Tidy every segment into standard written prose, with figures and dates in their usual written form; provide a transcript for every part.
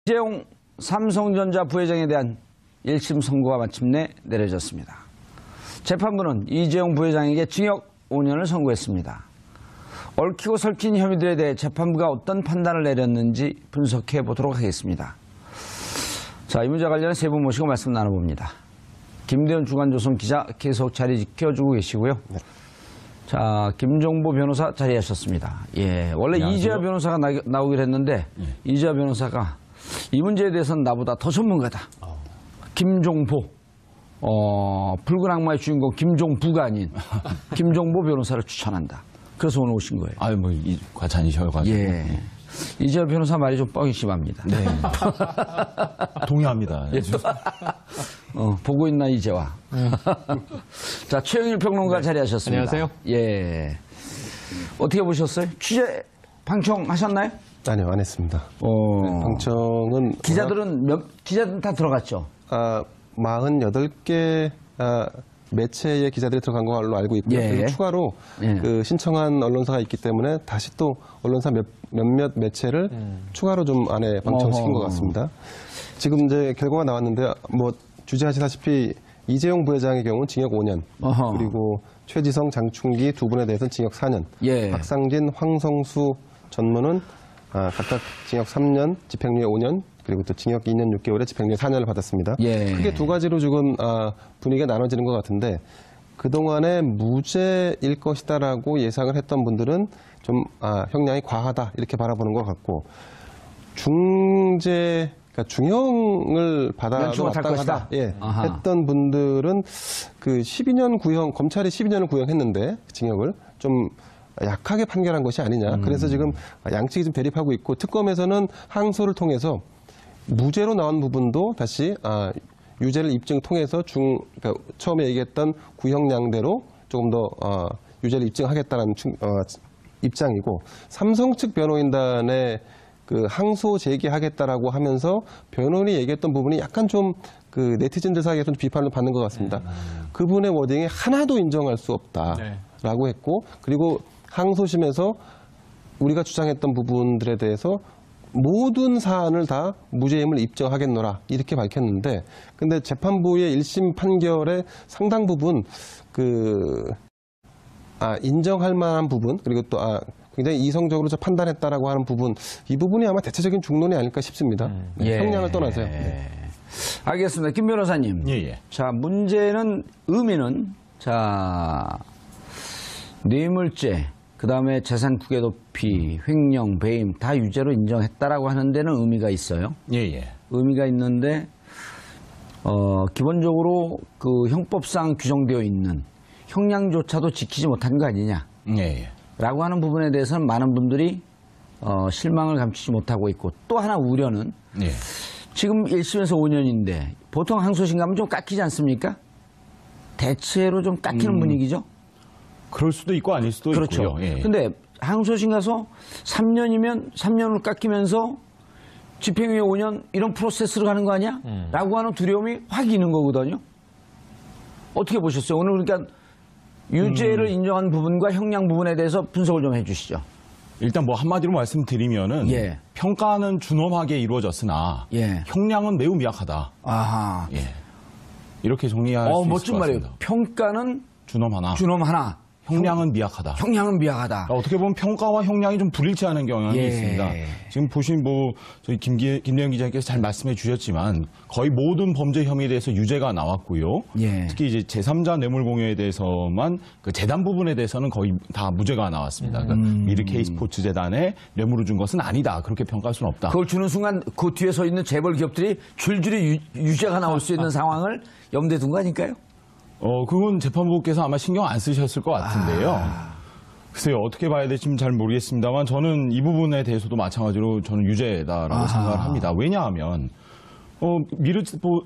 이재용 삼성전자 부회장에 대한 1심 선고가 마침내 내려졌습니다. 재판부는 이재용 부회장에게 징역 5년을 선고했습니다. 얽히고 설킨 혐의들에 대해 재판부가 어떤 판단을 내렸는지 분석해 보도록 하겠습니다. 자, 이 문제 관련 세 분 모시고 말씀 나눠봅니다. 김대현 중간조선 기자 계속 자리 지켜주고 계시고요. 네. 자, 김종보 변호사 자리하셨습니다. 예, 원래 안녕하세요. 이재화 변호사가 나오기로 했는데 이재화 변호사가 이 문제에 대해서는 나보다 더 전문가다. 김종보, 붉은 악마의 주인공 김종부가 아닌 김종보 변호사를 추천한다. 그래서 오늘 오신 거예요. 아유, 뭐, 과찬이셔가지고. 예. 이재화 변호사 말이 좀 뻥이 심합니다. 네. 동의합니다. 예. 보고 있나, 이재화. 자, 최영일 평론가 네. 자리하셨습니다. 안녕하세요. 예. 어떻게 보셨어요? 취재 방청하셨나요? 아니요, 안 했습니다. 네, 방청은. 기자들은 다 들어갔죠? 48개, 매체의 기자들이 들어간 걸로 알고 있고요. 예. 그리고 추가로 그 신청한 언론사가 있기 때문에 다시 또 언론사 몇몇 매체를 추가로 좀 안에 방청시킨 것 같습니다. 지금 이제 결과가 나왔는데 뭐 주제하시다시피 이재용 부회장의 경우는 징역 5년, 그리고 최지성, 장충기 두 분에 대해서는 징역 4년, 예. 박상진, 황성수 전무는 각각 징역 3년, 집행유예 5년, 그리고 또 징역 2년 6개월에 집행유예 4년을 받았습니다. 예. 크게 두 가지로 지금 분위기가 나눠지는 것 같은데 그동안에 무죄일 것이다라고 예상을 했던 분들은 좀 형량이 과하다 이렇게 바라보는 것 같고 그러니까 중형을 받아도 마땅하다 했던 분들은 그 12년 구형, 검찰이 12년을 구형했는데 징역을 좀 약하게 판결한 것이 아니냐. 그래서 지금 양측이 좀 대립하고 있고 특검에서는 항소를 통해서 무죄로 나온 부분도 다시 유죄를 입증 통해서 그러니까 처음에 얘기했던 구형량대로 조금 더 유죄를 입증하겠다는 입장이고 삼성 측 변호인단의 그 항소 제기하겠다라고 하면서 변호인이 얘기했던 부분이 약간 좀 그 네티즌들 사이에서 비판을 받는 것 같습니다. 그분의 워딩이 하나도 인정할 수 없다라고 했고 그리고 항소심에서 우리가 주장했던 부분들에 대해서 모든 사안을 다 무죄임을 입증하겠노라 이렇게 밝혔는데 근데 재판부의 1심 판결의 상당 부분 인정할 만한 부분 그리고 또 굉장히 이성적으로 판단했다라고 하는 부분 이 부분이 아마 대체적인 중론이 아닐까 싶습니다. 네, 형량을 떠나서요. 네. 알겠습니다. 김 변호사님. 예. 자, 문제는 의미는 뇌물죄 그다음에 재산 국외 도피, 횡령, 배임 다 유죄로 인정했다라고 하는 데는 의미가 있어요. 예. 의미가 있는데 기본적으로 그 형법상 규정되어 있는 형량조차도 지키지 못한 거 아니냐. 라고 하는 부분에 대해서는 많은 분들이 실망을 감추지 못하고 있고 또 하나 우려는 지금 1심에서 5년인데 보통 항소심 가면 좀 깎이지 않습니까? 대체로 좀 깎이는 분위기죠. 그럴 수도 있고 아닐 수도 그렇죠. 있고요. 예. 근데 항소심 가서 3년이면 3년을 깎이면서 집행유예 5년 이런 프로세스로 가는 거 아니야? 라고 하는 두려움이 확 있는 거거든요. 어떻게 보셨어요? 오늘 그러니까 유죄를 인정한 부분과 형량 부분에 대해서 분석을 좀 해주시죠. 일단 뭐 한마디로 말씀드리면은 평가는 준엄하게 이루어졌으나 형량은 매우 미약하다. 아하. 이렇게 정리할 수 있을 것 같습니다. 멋진 말이에요. 평가는 준엄하나. 형량은 미약하다. 형량은 미약하다. 그러니까 어떻게 보면 평가와 형량이 좀 불일치하는 경향이 있습니다. 지금 보신 저희 김대현 기자님께서 잘 말씀해 주셨지만 거의 모든 범죄 혐의에 대해서 유죄가 나왔고요. 특히 이제 제3자 뇌물 공여에 대해서만 그 재단 부분에 대해서는 거의 다 무죄가 나왔습니다. 그러니까 미르 K스포츠 재단에 뇌물을 준 것은 아니다. 그렇게 평가할 수는 없다. 그걸 주는 순간 그 뒤에 서 있는 재벌 기업들이 줄줄이 유죄가 나올 수 있는 상황을 염두에 둔 거 아닐까요? 그건 재판부께서 아마 신경 안 쓰셨을 것 같은데요. 글쎄요, 어떻게 봐야 될지 잘 모르겠습니다만 저는 이 부분에 대해서도 마찬가지로 저는 유죄다라고 생각을 합니다. 왜냐하면,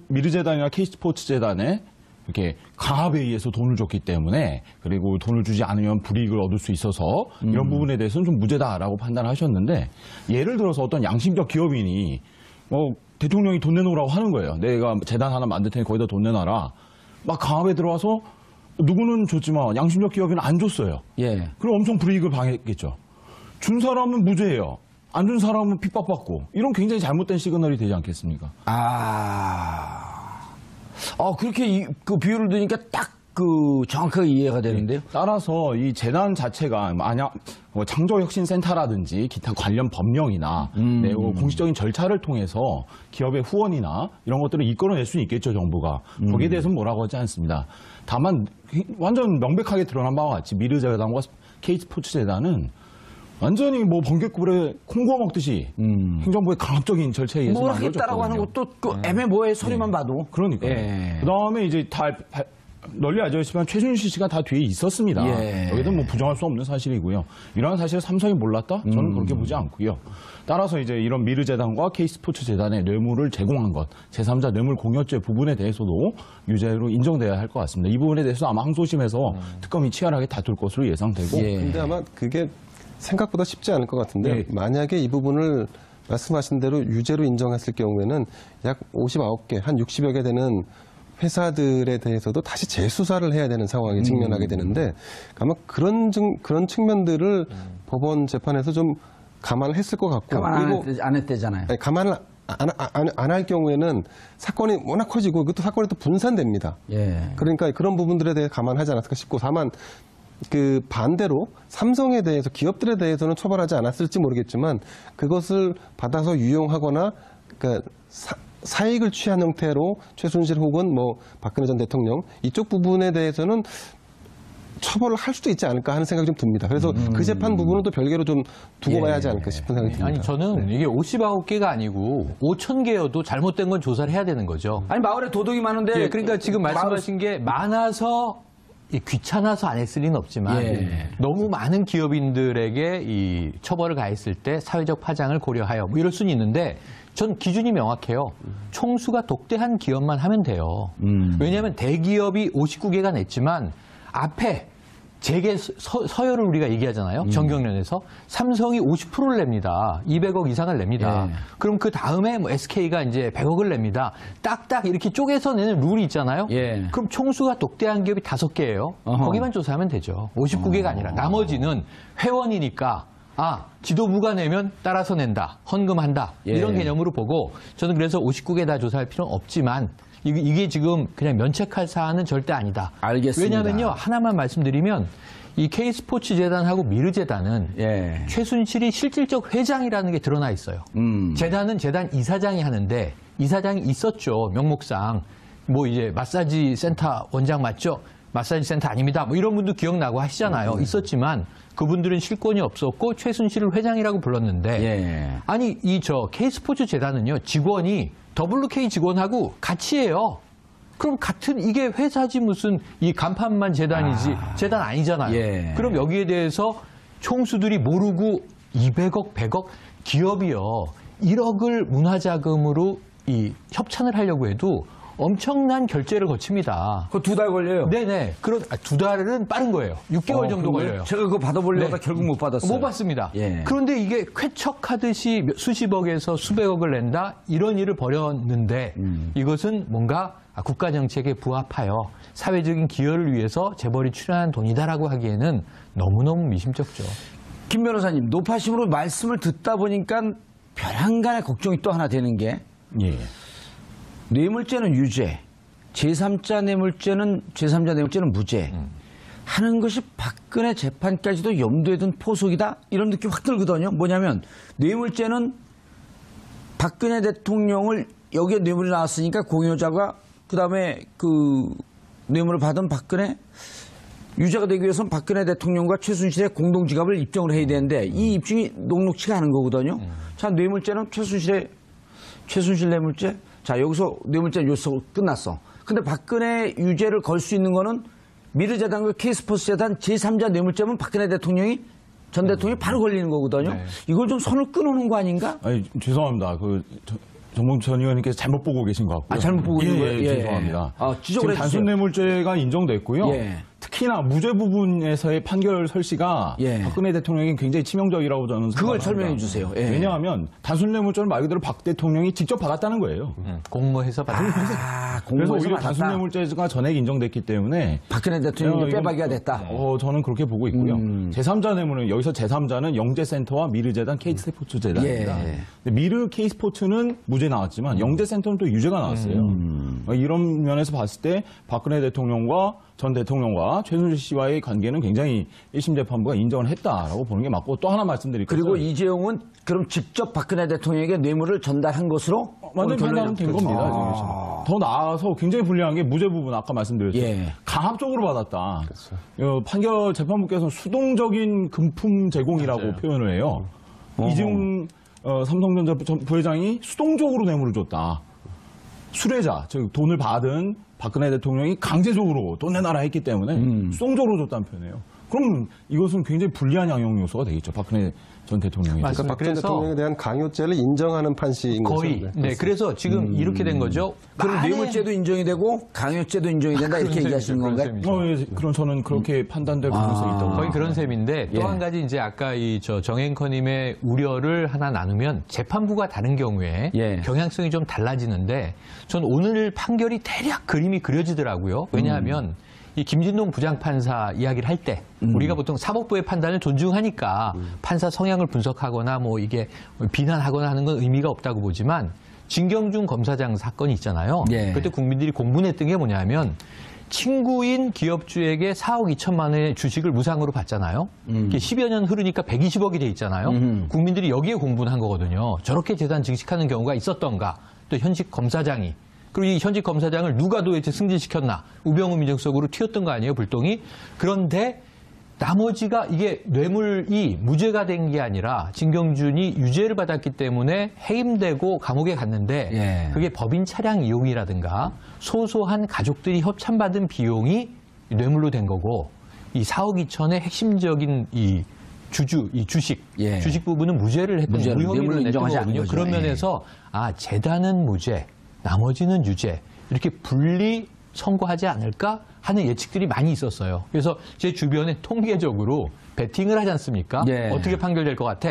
미르재단이나 K스포츠 재단에 이렇게 강압에 의해서 돈을 줬기 때문에 그리고 돈을 주지 않으면 불이익을 얻을 수 있어서 이런 부분에 대해서는 좀 무죄다라고 판단하셨는데 예를 들어서 어떤 양심적 기업인이 대통령이 돈 내놓으라고 하는 거예요. 내가 재단 하나 만들 테니 거기다 돈 내놔라. 막 강압에 들어와서 누구는 줬지만 양심적 기업인은 안 줬어요. 그럼 엄청 불이익을 당했겠죠. 준 사람은 무죄예요. 안 준 사람은 핍박받고 이런 굉장히 잘못된 시그널이 되지 않겠습니까? 그렇게 그 비율을 드니까 딱 정확하게 이해가 되는데요. 따라서 이 재단 자체가 만약 창조혁신센터라든지 기타 관련 법령이나 공식적인 절차를 통해서 기업의 후원이나 이런 것들을 이끌어낼 수는 있겠죠, 정부가. 거기에 대해서는 뭐라고 하지 않습니다. 다만 완전 명백하게 드러난 바와 같이 미르재단과 K스포츠재단은 완전히 뭐 번개불에 콩 구워 먹듯이 행정부의 강압적인 절차에 의해서 뭐 하겠다라고 하는 것도 애매모호해 소리만 봐도. 그러니까. 예. 그다음에 이제 다 널리 알려져 있지만 최순실 씨가 다 뒤에 있었습니다. 예. 여기도 뭐 부정할 수 없는 사실이고요. 이러한 사실을 삼성이 몰랐다? 저는 그렇게 보지 않고요. 따라서 이제 이런 미르재단과 K스포츠재단의 뇌물을 제공한 것, 제3자 뇌물 공여죄 부분에 대해서도 유죄로 인정돼야 할 것 같습니다. 이 부분에 대해서 아마 항소심에서 특검이 치열하게 다툴 것으로 예상되고. 예. 근데 아마 그게 생각보다 쉽지 않을 것 같은데 만약에 이 부분을 말씀하신 대로 유죄로 인정했을 경우에는 약 59개, 한 60여 개 되는 회사들에 대해서도 다시 재수사를 해야 되는 상황에 직면하게 되는데 아마 그런 측면들을 법원 재판에서 좀 감안을 했을 것 같고 가만 안 했대잖아요. 아니, 감안을 안 할 경우에는 사건이 워낙 커지고 이것도 사건이 또 분산됩니다. 예. 그러니까 그런 부분들에 대해 감안하지 않았을까 싶고 다만 그 반대로 삼성에 대해서 기업들에 대해서는 처벌하지 않았을지 모르겠지만 그것을 받아서 유용하거나 그러니까 사익을 취한 형태로 최순실 혹은 뭐 박근혜 전 대통령 이쪽 부분에 대해서는 처벌을 할 수도 있지 않을까 하는 생각이 좀 듭니다. 그래서 그 재판 부분은 또 별개로 좀 두고 봐야 하지 않을까 싶은 생각이 듭니다. 아니 저는 이게 59개가 아니고 5,000개여도 잘못된 건 조사를 해야 되는 거죠. 아니 마을에 도둑이 많은데. 예, 그러니까 지금 말씀하신 게 많아서 귀찮아서 안 했을 리는 없지만 너무 많은 기업인들에게 이 처벌을 가했을 때 사회적 파장을 고려하여 뭐 이럴 수는 있는데 전 기준이 명확해요. 총수가 독대한 기업만 하면 돼요. 왜냐하면 대기업이 59개가 냈지만 앞에 재계 서열을 우리가 얘기하잖아요. 정경련에서 삼성이 50%를 냅니다. 200억 이상을 냅니다. 그럼 그 다음에 뭐 SK가 이제 100억을 냅니다. 딱딱 이렇게 쪼개서 내는 룰이 있잖아요. 그럼 총수가 독대한 기업이 5개예요. 거기만 조사하면 되죠. 59개가 아니라 나머지는 회원이니까 지도부가 내면 따라서 낸다. 헌금한다. 이런 개념으로 보고 저는 그래서 59개 다 조사할 필요는 없지만 이게 지금 그냥 면책할 사안은 절대 아니다. 알겠습니다. 왜냐하면요. 하나만 말씀드리면 이 K스포츠재단하고 미르재단은 최순실이 실질적 회장이라는 게 드러나 있어요. 재단은 재단 이사장이 하는데 이사장이 있었죠. 명목상. 뭐 이제 마사지 센터 원장 맞죠? 마사지 센터 아닙니다. 뭐 이런 분도 기억나고 하시잖아요. 있었지만 그분들은 실권이 없었고 최순실을 회장이라고 불렀는데 아니 K스포츠재단은요. 직원이 WK 직원하고 같이 해요. 그럼 같은 이게 회사지 무슨 이 간판만 재단이지 재단 아니잖아요. 그럼 여기에 대해서 총수들이 모르고 200억, 100억 기업이요. 1억을 문화자금으로 이 협찬을 하려고 해도 엄청난 결제를 거칩니다. 그거 2달 걸려요? 네네. 2달은 빠른 거예요. 6개월 정도 걸려요. 제가 그거 받아보려다 결국 못 받았어요. 못 받습니다. 그런데 이게 쾌척하듯이 수십억에서 수백억을 낸다? 이런 일을 벌였는데 이것은 뭔가 국가정책에 부합하여 사회적인 기여를 위해서 재벌이 출연한 돈이다라고 하기에는 너무너무 미심쩍죠. 김 변호사님, 노파심으로 말씀을 듣다 보니까 별한간의 걱정이 또 하나 되는 게 뇌물죄는 유죄, 제3자 뇌물죄는 무죄 하는 것이 박근혜 재판까지도 염두에 둔 포석이다 이런 느낌이 확 들거든요. 뭐냐면 뇌물죄는 박근혜 대통령을 여기에 뇌물이 나왔으니까 공여자가 그다음에 그 뇌물을 받은 박근혜 유죄가 되기 위해서는 박근혜 대통령과 최순실의 공동지갑을 입증을 해야 되는데 이 입증이 녹록치가 않은 거거든요. 자, 뇌물죄는 최순실 뇌물죄. 자, 여기서 뇌물죄 요소 끝났어. 근데 박근혜 유죄를 걸 수 있는 거는 미르재단과 K스포츠재단 제3자 뇌물죄면 박근혜 대통령이 전 대통령이 바로 걸리는 거거든요. 이걸 좀 손을 끊어놓은 거 아닌가? 아니, 죄송합니다. 정봉천 의원님께서 잘못 보고 계신 것 같고요. 잘못 보고 있는 거예요? 죄송합니다. 지적을 지금 단순 뇌물죄가 인정됐고요. 특히나 무죄 부분에서의 판결 설시가 예. 박근혜 대통령이 굉장히 치명적이라고 저는 그걸 생각합니다. 설명해 주세요. 예. 왜냐하면 단순 뇌물죄는 말 그대로 박 대통령이 직접 받았다는 거예요. 공모해서 받은 아, 그래서 공모해서 오히려 단순 받았다. 뇌물죄가 전액 인정됐기 때문에 박근혜 대통령이 이건- 빼박이가 됐다. 저는 그렇게 보고 있고요. 제3자 뇌물은 여기서 제3자는 영재센터와 미르재단 K스포츠재단입니다. 예. 근데 미르 K스포츠는 무죄 나왔지만 영재센터는 또 유죄가 나왔어요. 이런 면에서 봤을 때 박근혜 대통령과 전 대통령과 최순실 씨와의 관계는 굉장히 1심 재판부가 인정을 했다라고 보는 게 맞고 또 하나 말씀드릴 것은 그리고 이재용은 그럼 직접 박근혜 대통령에게 뇌물을 전달한 것으로 완전 판단은 된 겁니다. 더 나아가서 굉장히 불리한 게 무죄 부분 아까 말씀드렸죠. 예. 강압적으로 받았다. 판결 재판부께서는 수동적인 금품 제공이라고 표현을 해요. 이재용 삼성전자 부회장이 수동적으로 뇌물을 줬다. 수뢰자, 즉 돈을 받은 박근혜 대통령이 강제적으로 돈 내놔라 했기 때문에 수동적으로 줬다는 표현이에요. 그럼 이것은 굉장히 불리한 양형 요소가 되겠죠. 박근혜 전 대통령이. 맞습니다. 그러니까 박근혜 그래서 대통령에 대한 강요죄를 인정하는 판시인 거죠. 거의. 네, 그래서 지금 이렇게 된 거죠. 그럼 만에- 뇌물죄도 인정이 되고 강요죄도 인정이 된다 이렇게 얘기하시는 그런 건가요? 셈이죠. 예, 그럼 저는 그렇게 판단될 가능성이 있다고. 거의 그런 셈인데 예. 또 한 가지 이제 아까 정 앵커님의 우려를 하나 나누면 재판부가 다른 경우에 예. 경향성이 좀 달라지는데 전 오늘 판결이 대략 그림이 그려지더라고요. 왜냐하면 이 김진동 부장판사 이야기를 할 때 우리가 보통 사법부의 판단을 존중하니까 판사 성향을 분석하거나 뭐 이게 비난하거나 하는 건 의미가 없다고 보지만 진경준 검사장 사건이 있잖아요. 예. 그때 국민들이 공분했던 게 뭐냐면 친구인 기업주에게 4억 2천만 원의 주식을 무상으로 받잖아요. 이게 10여 년 흐르니까 120억이 돼 있잖아요. 국민들이 여기에 공분한 거거든요. 저렇게 재산 증식하는 경우가 있었던가. 또 현직 검사장이. 그리고 이 현직 검사장을 누가 도대체 승진시켰나. 우병우 민정수석으로 튀었던 거 아니에요, 불똥이. 그런데 나머지가 이게 뇌물이 무죄가 된 게 아니라 진경준이 유죄를 받았기 때문에 해임되고 감옥에 갔는데 예. 그게 법인 차량 이용이라든가 소소한 가족들이 협찬받은 비용이 뇌물로 된 거고 이 4억 2천의 핵심적인 이 주식, 예. 주식 부분은 무죄를 했던 무죄를, 무혐의로 뇌물로 냈던 인정하지 않은 거거든요. 거죠. 그런 예. 면에서 재단은 무죄, 나머지는 유죄 이렇게 분리 선고하지 않을까 하는 예측들이 많이 있었어요. 그래서 제 주변에 통계적으로 베팅을 하지 않습니까? 예. 어떻게 판결될 것 같아?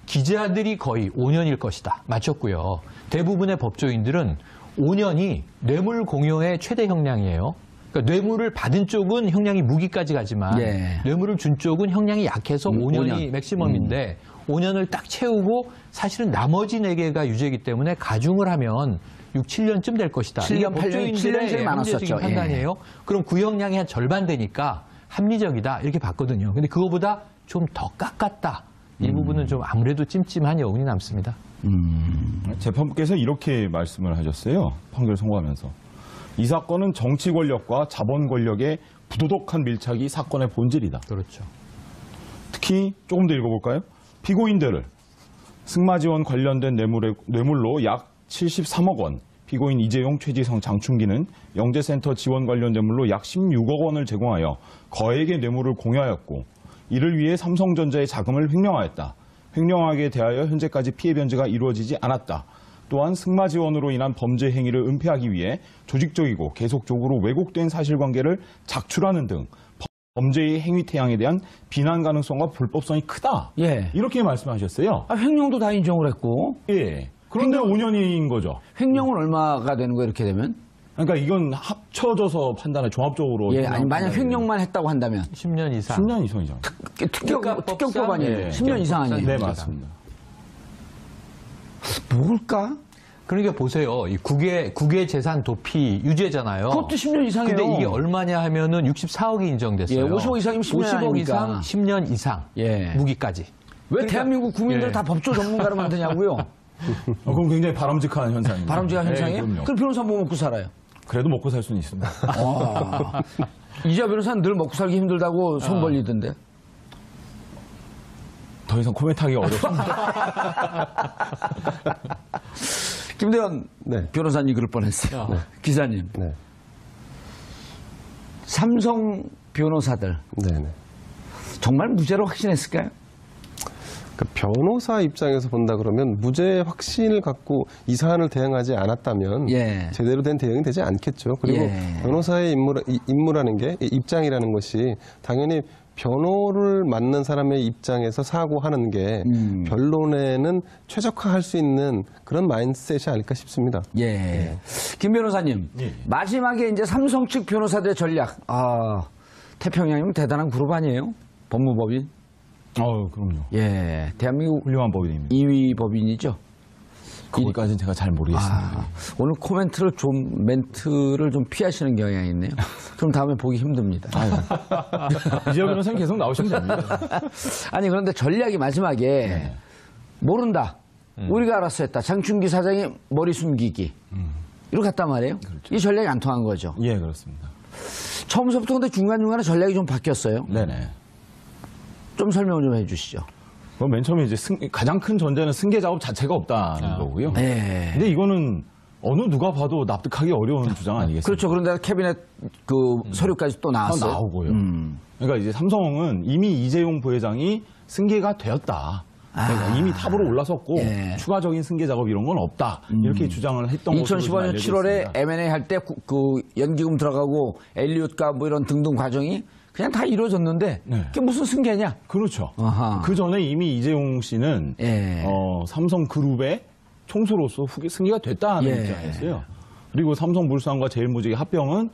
기자들이 거의 5년일 것이다. 맞췄고요. 대부분의 법조인들은 5년이 뇌물 공여의 최대 형량이에요. 그러니까 뇌물을 받은 쪽은 형량이 무기까지 가지만 예. 뇌물을 준 쪽은 형량이 약해서 5년이 5년. 맥시멈인데 5년을 딱 채우고 사실은 나머지 4개가 유죄이기 때문에 가중을 하면 6, 7년쯤 될 것이다. 7년, 이게 8년, 법조인들의 7년 제일 많았었죠. 합리적인 판단이에요. 그럼 구형량이 한 절반 되니까 합리적이다 이렇게 봤거든요. 근데 그거보다 좀 더 깎았다. 이 부분은 좀 아무래도 찜찜한 여운이 남습니다. 재판부께서 이렇게 말씀을 하셨어요. 판결 선고하면서. 이 사건은 정치 권력과 자본 권력의 부도덕한 밀착이 사건의 본질이다. 그렇죠. 특히 조금 더 읽어볼까요? 피고인들을 승마 지원 관련된 뇌물로 약 73억 원, 피고인 이재용, 최지성, 장충기는 영재센터 지원 관련 뇌물로 약 16억 원을 제공하여 거액의 뇌물을 공여하였고 이를 위해 삼성전자의 자금을 횡령하였다. 횡령하게 대하여 현재까지 피해 변제가 이루어지지 않았다. 또한 승마 지원으로 인한 범죄 행위를 은폐하기 위해 조직적이고 계속적으로 왜곡된 사실관계를 작출하는 등 범죄의 행위 태양에 대한 비난 가능성과 불법성이 크다. 예. 이렇게 말씀하셨어요. 횡령도 다 인정을 했고 예. 그런데 5년인 거죠. 횡령은 얼마가 되는 거예요 이렇게 되면? 그러니까 이건 합쳐져서 판단을 종합적으로. 예, 아니 만약 횡령만 했다고 한다면 10년 이상. 10년 이상이죠. 특경법 아니에요? 예. 10년 이상 아니에요? 네, 맞습니다. 뭘까? 그러니까 보세요. 이 국외 재산 도피 유죄잖아요. 그것도 10년 이상이에요. 근데 이게 얼마냐 하면은 64억이 인정됐어요. 예, 50억 이상이면 10년 50억 아닙니까? 이상 10년 이상 예. 무기까지. 왜 그러니까- 대한민국 국민들 예. 다 법조 전문가로 만드냐고요? 그럼 굉장히 바람직한 현상입니다. 바람직한 현상이에요? 그럼요. 그럼 변호사 뭐 먹고 살아요? 그래도 먹고 살 수는 있습니다. 이자 변호사는 늘 먹고 살기 힘들다고 손 벌리던데. 더 이상 코멘트하기가 어렵습니다. 김대현 네. 변호사님 그럴 뻔했어요. 기자님. 네. 삼성 변호사들 네. 네. 정말 무죄로 확신했을까요? 그러니까 변호사 입장에서 본다 그러면 무죄 확신을 갖고 이 사안을 대응하지 않았다면 예. 제대로 된 대응이 되지 않겠죠. 그리고 예. 변호사의 임무라는 게 입장이라는 것이 당연히 변호를 맡는 사람의 입장에서 사고하는 게 변론에는 최적화할 수 있는 그런 마인드셋이 아닐까 싶습니다. 예. 김 변호사님, 예. 마지막에 이제 삼성 측 변호사들의 전략. 태평양이면 대단한 그룹 아니에요? 법무법인? 그럼요. 예. 대한민국 훌륭한 법인입니다. 2위 법인이죠? 거기까지는 제가 잘 모르겠습니다. 오늘 멘트를 좀 피하시는 경향이 있네요. 그럼 다음에 보기 힘듭니다. 이재호 변호사님 계속 나오시면 됩니다. 아니, 그런데 전략이 마지막에 모른다. 우리가 알아서 했다. 장충기 사장이 머리 숨기기. 이렇게 갔단 말이에요. 그렇죠. 이 전략이 안 통한 거죠. 예, 그렇습니다. 처음부터 근데 중간중간에 전략이 좀 바뀌었어요. 네네. 좀 설명 좀 해주시죠. 맨 처음에 이제 가장 큰 전제는 승계 작업 자체가 없다는 거고요. 네. 근데 이거는 어느 누가 봐도 납득하기 어려운 주장 아니겠습니까? 그렇죠. 그런데 캐비넷 그 서류까지 또 나왔어요. 나오고요. 그러니까 이제 삼성은 이미 이재용 부회장이 승계가 되었다. 그러니까 이미 탑으로 올라섰고 예. 추가적인 승계 작업 이런 건 없다. 이렇게 주장을 했던 것으로 2015년 7월에 M&A 할 때 그 연기금 들어가고 엘리엇과 뭐 이런 등등 과정이 그냥 다 이루어졌는데 네. 그게 무슨 승계냐? 그렇죠. 아하. 그 전에 이미 이재용 씨는 예. 삼성그룹의 총수로서 승계가 됐다는 예. 입장이었어요. 그리고 삼성물산과 제일모직의 합병은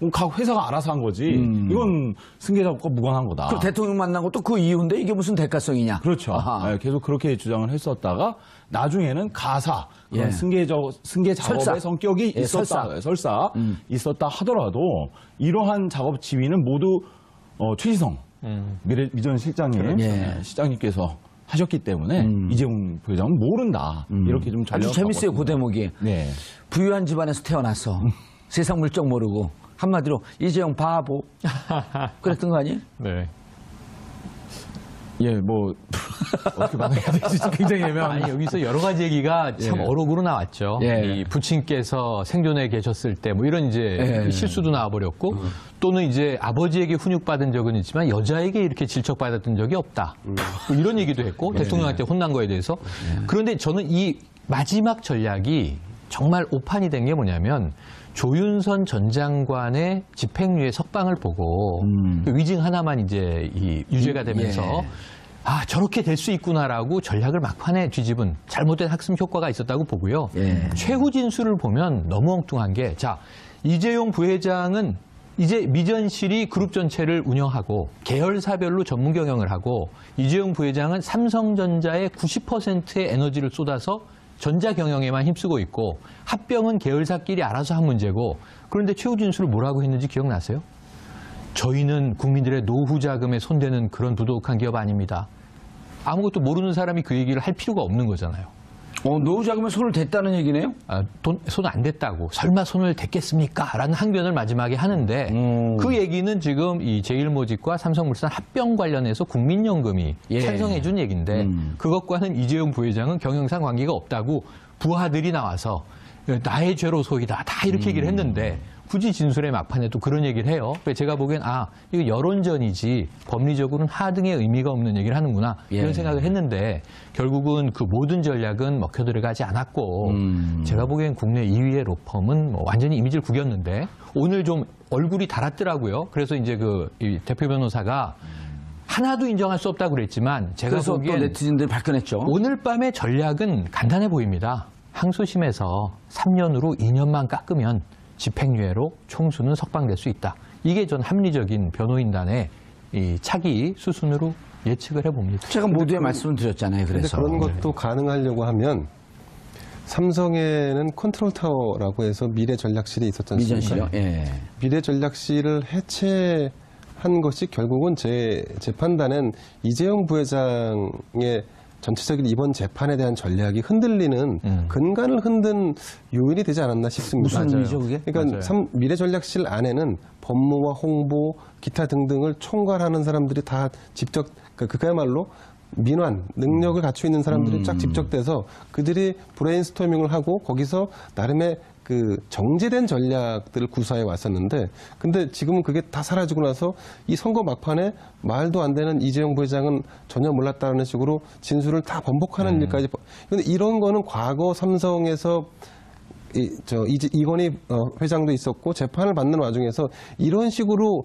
뭐 각 회사가 알아서 한 거지. 이건 승계 작업과 무관한 거다. 그 대통령 만난 것도 그 이유인데 이게 무슨 대가성이냐? 그렇죠. 아하. 네, 계속 그렇게 주장을 했었다가 나중에는 가사, 그런 예. 승계 작업의 설사. 성격이 예, 있었다, 설사 있었다 하더라도 이러한 작업 지휘는 모두 최지성 미전 실장님, 예. 실장님께서 하셨기 때문에 이재용 부회장은 모른다. 이렇게 좀 전략을 아주 재밌어요, 그 대목이. 네. 부유한 집안에서 태어나서 세상 물정 모르고 한마디로 이재용 바보 그랬던 거 아니에요? 네. 예, 뭐 어떻게 말해야 될지 굉장히 애매한. 아니, 여기서 여러 가지 얘기가 참 어록으로 나왔죠. 예. 이 부친께서 생존에 계셨을 때 뭐 이런 이제 예. 실수도 나와버렸고 또는 이제 아버지에게 훈육받은 적은 있지만 여자에게 이렇게 질척받았던 적이 없다. 뭐 이런 얘기도 했고 대통령한테 혼난 거에 대해서. 그런데 저는 이 마지막 전략이 정말 오판이 된 게 뭐냐면 조윤선 전 장관의 집행유예 석방을 보고 그 위증 하나만 이제 이 유죄가 되면서 예. 아, 저렇게 될 수 있구나라고 전략을 막판에 뒤집은 잘못된 학습 효과가 있었다고 보고요. 예. 최후 진술을 보면 너무 엉뚱한 게, 자, 이재용 부회장은 이제 미전실이 그룹 전체를 운영하고 계열사별로 전문 경영을 하고 이재용 부회장은 삼성전자의 90%의 에너지를 쏟아서 전자 경영에만 힘쓰고 있고 합병은 계열사끼리 알아서 한 문제고 그런데 최후 진술을 뭐라고 했는지 기억나세요? 저희는 국민들의 노후 자금에 손대는 그런 부도덕한 기업 아닙니다. 아무것도 모르는 사람이 그 얘기를 할 필요가 없는 거잖아요. 노후 자금에 손을 댔다는 얘기네요? 손 안 댔다고. 설마 손을 댔겠습니까? 라는 항변을 마지막에 하는데 그 얘기는 지금 이 제일모직과 삼성물산 합병 관련해서 국민연금이 예. 찬성해 준 얘기인데 그것과는 이재용 부회장은 경영상 관계가 없다고 부하들이 나와서 나의 죄로 소이다. 다 이렇게 얘기를 했는데 굳이 진술의 막판에 또 그런 얘기를 해요. 그래서 제가 보기엔 이거 여론전이지 법리적으로는 하등의 의미가 없는 얘기를 하는구나 이런 생각을 했는데 결국은 그 모든 전략은 먹혀 들어가지 않았고 제가 보기엔 국내 2위의 로펌은 뭐 완전히 이미지를 구겼는데 오늘 좀 얼굴이 달았더라고요. 그래서 이제 이 대표 변호사가 하나도 인정할 수 없다고 그랬지만 제가 그래서 또 보기엔 네티즌들이 발끈했죠. 오늘 밤의 전략은 간단해 보입니다. 항소심에서 3년으로 2년만 깎으면 집행유예로 총수는 석방될 수 있다. 이게 전 합리적인 변호인단의 이 차기 수순으로 예측을 해봅니다. 제가 모두의 말씀을 드렸잖아요. 그래서. 그런데 그런 것도 가능하려고 하면 삼성에는 컨트롤 타워라고 해서 미래 전략실이 있었지 않습니까? 미전실이요? 예. 미래 전략실을 해체한 것이 결국은 제 판단은 이재용 부회장의 전체적인 이번 재판에 대한 전략이 흔들리는 근간을 흔든 요인이 되지 않았나 싶습니다. 무슨 의미죠, 그게? 그러니까 미래전략실 안에는 법무와 홍보, 기타 등등을 총괄하는 사람들이 다 직접 그야말로 민환, 능력을 갖추고 있는 사람들이 쫙 집적돼서 그들이 브레인스토밍을 하고 거기서 나름의 그 정제된 전략들을 구사해 왔었는데 근데 지금은 그게 다 사라지고 나서 이 선거 막판에 말도 안 되는 이재용 부회장은 전혀 몰랐다는 식으로 진술을 다 번복하는 일까지. 근데 이런 거는 과거 삼성에서 이건희 회장도 있었고 재판을 받는 와중에서 이런 식으로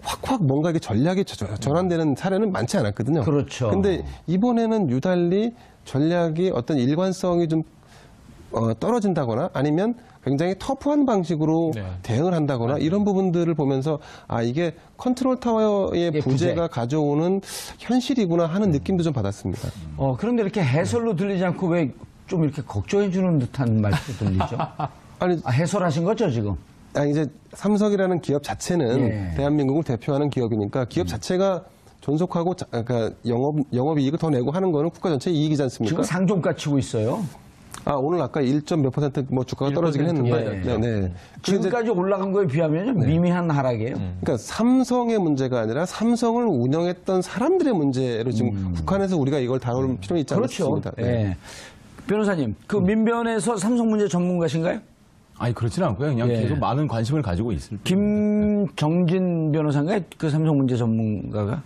확 뭔가 이게 전략이 전환되는 사례는 많지 않았거든요. 그렇죠. 근데 이번에는 유달리 전략이 어떤 일관성이 좀 떨어진다거나 아니면 굉장히 터프한 방식으로 네. 대응을 한다거나 이런 부분들을 보면서 아 이게 컨트롤 타워의 부재가 가져오는 현실이구나 하는 느낌도 좀 받았습니다. 그런데 이렇게 해설로 들리지 않고 왜 좀 이렇게 걱정해 주는 듯한 말씀이 들리죠? 아니 해설하신 거죠 지금? 이제 삼성이라는 기업 자체는 예. 대한민국을 대표하는 기업이니까 기업 자체가 존속하고 그러니까 영업이익을 더 내고 하는 거는 국가 전체 이익이지 않습니까? 지금 상종가 치고 있어요. 오늘 아까 1몇 % 뭐 주가가 떨어지긴 했는데 네. 지금까지 올라간 거에 비하면 미미한 하락이에요. 그러니까 삼성의 문제가 아니라 삼성을 운영했던 사람들의 문제로 지금 국한해서 우리가 이걸 다룰 필요는 있지 그렇죠. 않습니다. 네. 변호사님, 그 민변에서 삼성 문제 전문가신가요? 아니 그렇지는 않고요. 그냥 예. 계속 많은 관심을 가지고 있을 뿐. 김정진 변호사인가요? 그 삼성 문제 전문가가?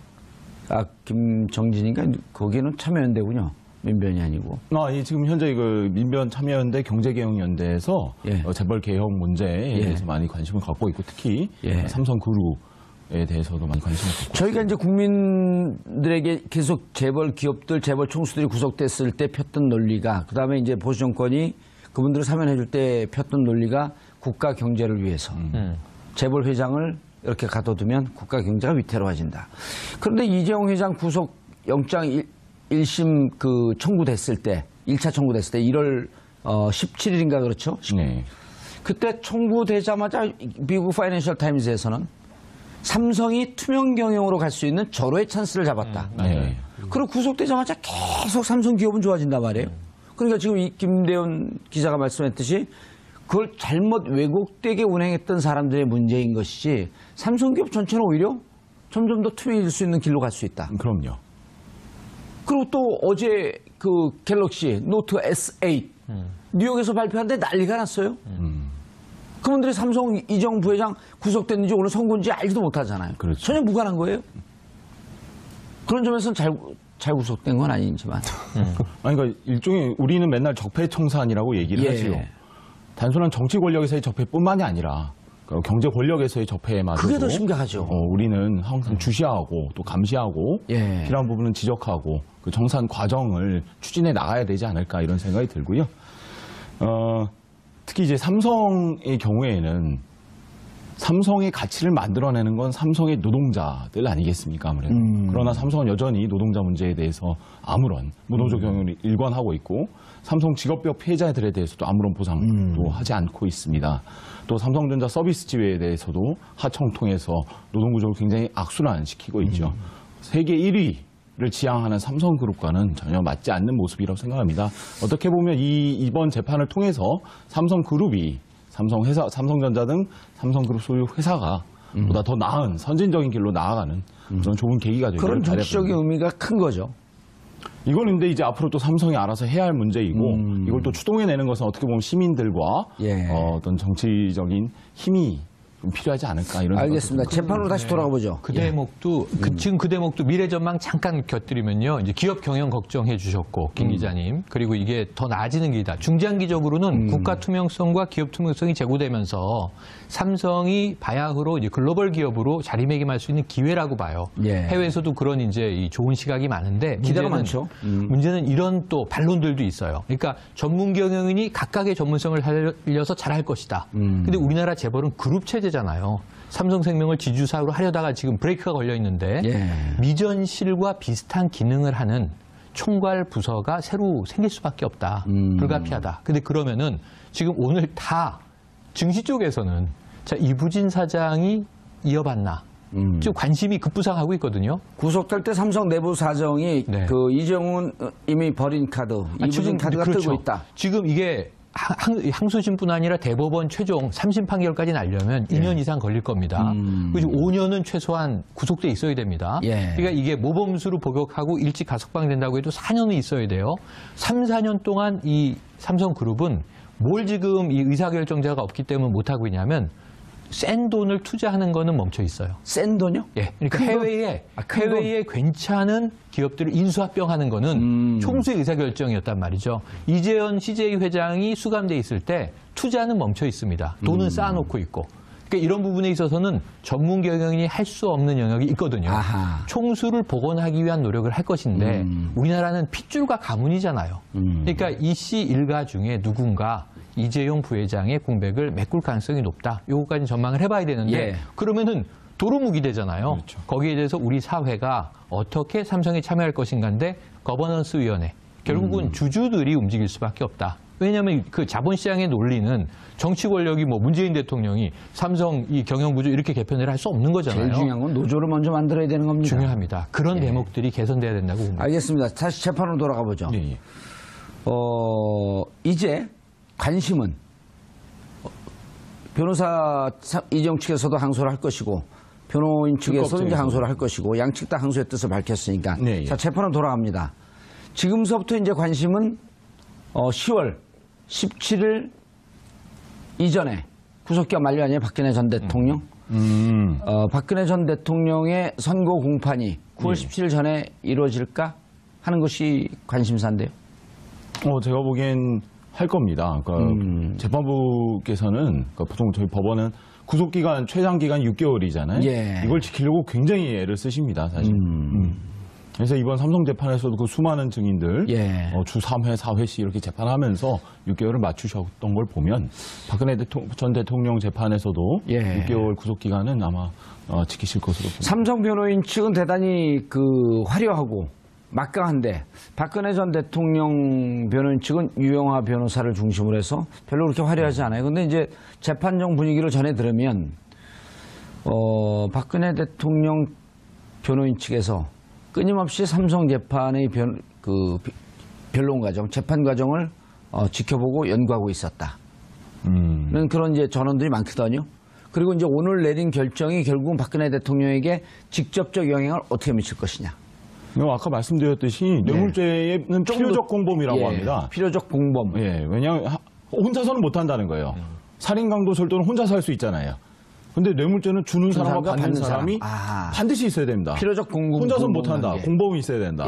김정진인가? 거기는 참여연대군요. 민변이 아니고. 예, 지금 현재 그 민변 참여연대 경제개혁연대에서 예. 재벌 개혁 문제에 대해서 많이 관심을 갖고 있고 특히 삼성그룹에 대해서도 많이 관심을 갖고 저희가 이제 국민들에게 계속 재벌 기업들, 재벌 총수들이 구속됐을 때 폈던 논리가, 그 다음에 이제 보수 정권이 그분들을 사면해줄 때 폈던 논리가 국가 경제를 위해서 재벌 회장을 이렇게 가둬두면 국가 경제가 위태로워진다. 그런데 이재용 회장 구속 영장 1심 그 청구됐을 때, 1차 청구됐을 때 1월 17일인가 그렇죠? 네. 그때 청구되자마자 미국 파이낸셜 타임즈에서는 삼성이 투명 경영으로 갈 수 있는 절호의 찬스를 잡았다. 네. 그리고 구속되자마자 계속 삼성 기업은 좋아진단 말이에요. 그러니까 지금 이 김대현 기자가 말씀했듯이 그걸 잘못 왜곡되게 운행했던 사람들의 문제인 것이지 삼성 기업 전체는 오히려 점점 더 투명해질 수 있는 길로 갈 수 있다. 그럼요. 그리고 또 어제 그 갤럭시 노트 S8 뉴욕에서 발표하는데 난리가 났어요. 그분들이 삼성 이재용 부회장 구속됐는지 오늘 선고인지 알지도 못하잖아요. 그렇죠. 전혀 무관한 거예요. 그런 점에서는 잘 구속된 건 아니지만. 그러니까 일종의 우리는 맨날 적폐청산이라고 얘기를 하지요. 단순한 정치 권력에서의 적폐뿐만이 아니라 경제 권력에서의 적폐마저도 그게 더 심각하죠. 우리는 항상 주시하고 또 감시하고 필요한 부분은 지적하고 그 정산 과정을 추진해 나가야 되지 않을까 이런 생각이 들고요. 특히 이제 삼성의 경우에는 삼성의 가치를 만들어내는 건 삼성의 노동자들 아니겠습니까? 아무래도. 그러나 삼성은 여전히 노동자 문제에 대해서 아무런 노동조 경영을 일관하고 있고 삼성 직업병 피해자들에 대해서도 아무런 보상도 하지 않고 있습니다. 또 삼성전자 서비스 지회에 대해서도 하청 통해서 노동구조를 굉장히 악순환시키고 있죠. 세계 1위를 지향하는 삼성그룹과는 전혀 맞지 않는 모습이라고 생각합니다. 어떻게 보면 이번 재판을 통해서 삼성그룹이 삼성전자 등 삼성그룹 소유 회사가 보다 더 나은 선진적인 길로 나아가는 그런 좋은 계기가 되기를 그런 정치적인 의미가 큰 거죠. 이건 근데 이제 앞으로 또 삼성이 알아서 해야 할 문제이고 이걸 또 추동해내는 것은 어떻게 보면 시민들과 어떤 정치적인 힘이 좀 필요하지 않을까 이런 알겠습니다. 재판으로 다시 돌아가 보죠. 그 대목도 지금 그 대목도 미래전망 잠깐 곁들이면요. 이제 기업 경영 걱정해 주셨고 김 기자님 그리고 이게 더 나아지는 길이다. 중장기적으로는 국가 투명성과 기업 투명성이 제고되면서 삼성이 바야흐로 이제 글로벌 기업으로 자리매김할 수 있는 기회라고 봐요. 해외에서도 그런 이제 이 좋은 시각이 많은데 기대가 많죠. 문제는 이런 또 반론들도 있어요. 그러니까 전문 경영인이 각각의 전문성을 살려서 잘할 것이다. 근데 우리나라 재벌은 그룹 체제잖아요. 삼성생명을 지주사로 하려다가 지금 브레이크가 걸려 있는데 미전실과 비슷한 기능을 하는 총괄 부서가 새로 생길 수밖에 없다. 불가피하다. 근데 그러면은 지금 오늘 다 증시 쪽에서는 자, 이부진 사장이 이어받나? 좀 관심이 급부상하고 있거든요. 구속될 때 삼성 내부 사정이 그 이재용은 이미 버린 카드, 이부진 카드가 그렇죠. 뜨고 있다. 지금 이게 항소심뿐 아니라 대법원 최종 3심 판결까지 나려면 2년 이상 걸릴 겁니다. 그리고 5년은 최소한 구속돼 있어야 됩니다. 그러니까 이게 모범수로 복역하고 일찍 가석방된다고 해도 4년은 있어야 돼요. 3, 4년 동안 이 삼성그룹은 뭘 지금 이 의사결정자가 없기 때문에 못하고 있냐면 센 돈을 투자하는 거는 멈춰 있어요. 센 돈요? 예. 그러니까 큰 돈? 해외에 괜찮은 기업들을 인수합병하는 거는 총수의 의사결정이었단 말이죠. 이재현 CJ 회장이 수감돼 있을 때 투자는 멈춰 있습니다. 돈은 쌓아놓고 있고. 그러니까 이런 부분에 있어서는 전문 경영인이 할 수 없는 영역이 있거든요. 아하. 총수를 복원하기 위한 노력을 할 것인데 우리나라는 핏줄과 가문이잖아요. 그러니까 이 씨 일가 중에 누군가 이재용 부회장의 공백을 메꿀 가능성이 높다. 요거까지 전망을 해봐야 되는데 그러면은 도루묵이 되잖아요. 그렇죠. 거기에 대해서 우리 사회가 어떻게 삼성에 참여할 것인가인데 거버넌스 위원회 결국은 주주들이 움직일 수밖에 없다. 왜냐하면 그 자본시장의 논리는 정치 권력이 뭐 문재인 대통령이 삼성 이 경영구조 이렇게 개편을 할 수 없는 거잖아요. 제일 중요한 건 노조를 먼저 만들어야 되는 겁니다. 중요합니다. 그런 대목들이 개선돼야 된다고 봅니다. 알겠습니다. 다시 재판으로 돌아가 보죠. 예. 이제 관심은 변호사 이재용 측에서도 항소를 할 것이고 변호인 측에서도 이제 항소를 할 것이고 양측 다 항소의 뜻을 밝혔으니까 자 재판으로 돌아갑니다. 지금서부터 이제 관심은 10월 17일 이전에 구속기간 만료 아니에요? 박근혜 전 대통령. 박근혜 전 대통령의 선고 공판이 9월 17일 전에 이루어질까 하는 것이 관심사인데요. 제가 보기엔 할 겁니다. 그러니까 재판부께서는 그러니까 보통 저희 법원은 구속기간 최장기간 6개월이잖아요. 이걸 지키려고 굉장히 애를 쓰십니다, 사실. 그래서 이번 삼성 재판에서도 그 수많은 증인들 주 3회, 4회씩 이렇게 재판하면서 6개월을 맞추셨던 걸 보면 박근혜 전 대통령 재판에서도 6개월 구속기간은 아마 지키실 것으로 봅니다. 삼성 변호인 측은 대단히 화려하고 막강한데 박근혜 전 대통령 변호인 측은 유영하 변호사를 중심으로 해서 별로 그렇게 화려하지 않아요. 근데 이제 재판정 분위기를 전해 들으면 박근혜 대통령 변호인 측에서 끊임없이 삼성 재판의 변론 과정, 재판 과정을 지켜보고 연구하고 있었다. 그런 이제 전언들이 많거든요. 그리고 이제 오늘 내린 결정이 결국은 박근혜 대통령에게 직접적 영향을 어떻게 미칠 것이냐. 아까 말씀드렸듯이 뇌물죄는 필요적 공범이라고 합니다. 필요적 공범. 왜냐하면 혼자서는 못한다는 거예요. 살인, 강도, 절도는 혼자서 할 수 있잖아요. 근데 뇌물죄는 주는 사람과 받는 사람이 반드시 있어야 됩니다. 필요적 공범. 혼자서는 못한다. 공범이 있어야 된다.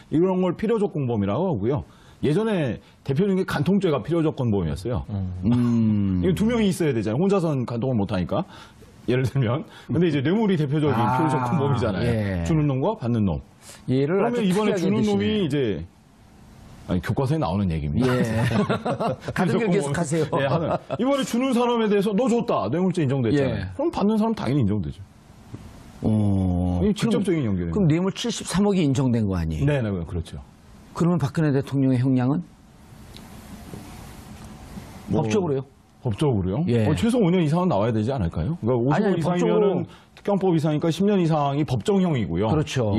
이런 걸 필요적 공범이라고 하고요. 예전에 대표적인 게 간통죄가 필요적 공범이었어요. 이거 두 명이 있어야 되잖아요. 혼자서는 간통을 못하니까. 예를 들면. 근데 이제 뇌물이 대표적인 필요적 공범이잖아요. 주는 놈과 받는 놈. 그러면 이번에 주는 놈이 이제 교과서에 나오는 얘기입니다. 가득 계속하세요. 이번에 주는 사람에 대해서 너 줬다. 뇌물죄 인정됐잖아요. 그럼 받는 사람 당연히 인정되죠. 직접적인 연결이에요. 그럼 뇌물 73억이 인정된 거 아니에요? 네, 그렇죠. 그러면 박근혜 대통령의 형량은? 법적으로요? 법적으로요? 최소 5년 이상은 나와야 되지 않을까요? 그러니까 50억 이상이면은 특경법 이상이니까 10년 이상이 법정형이고요. 그렇죠.